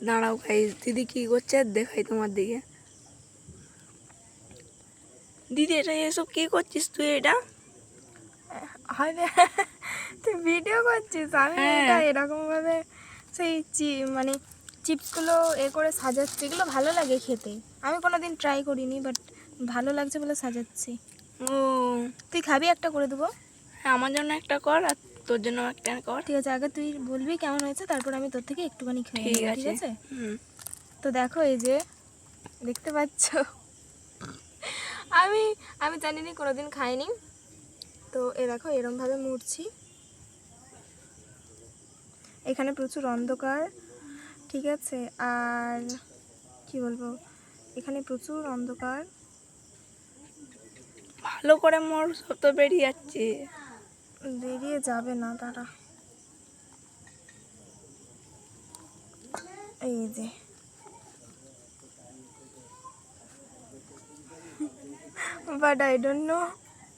দাঁড়াও গাইস, দিদি কি করছে দেখাই তোমার দিকে। দিদি এটা এসব কি করছিস তুই? এটা আরে তুই ভিডিও করছিস? আমি এটা এরকমভাবে সেই মানে চিপসগুলো করে সাজাচ্ছি। এগুলো ভালো লাগে খেতে। আমি কোনোদিন ট্রাই করিনি, বাট ভালো লাগছে বলে সাজাচ্ছি। ও তুই খাবি? একটা করে দেবো। হ্যাঁ, আমার জন্য একটা কর আর তোর জন্য একটা কর। ঠিক আছে, আগে তুই বলবি কেমন হয়েছে, তারপর আমি তোর থেকে একটুখানি খেয়ে নেবো। ঠিক আছে? তো দেখো, এই যে দেখতে পাচ্ছ, আমি আমি জানি না, কোনোদিন খাইনি। তো এ দেখো এরমভাবে মুড়ছি। এখানে প্রচুর অন্ধকার, ঠিক আছে? আর কি বলবো, এখানে প্রচুর অন্ধকার। ভালো করে মোর, সব তো বেরিয়ে যাচ্ছে। বেরিয়ে যাবে না, তারা এই যে but I don't know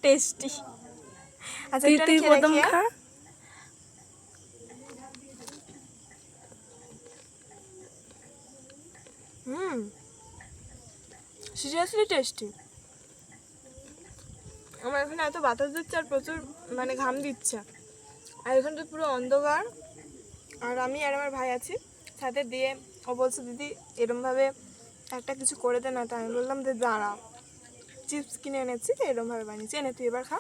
tasty. আচ্ছা, তুই প্রথম খা। Seriously tasty. আমার এখানে এত বাতাস দিচ্ছে আর প্রচুর মানে ঘাম দিচ্ছে, আর এখানে তো পুরো অন্ধকার। আর আমি আর আমার ভাই আছি সাথে, দিয়ে ও বলছে দিদি এরমভাবে একটা কিছু করে দে না। তো আমি বললাম যে দাঁড়া, চিপস কিনে এনেছি তো এরমভাবে বানিয়েছি, এনে তুই এবার খা।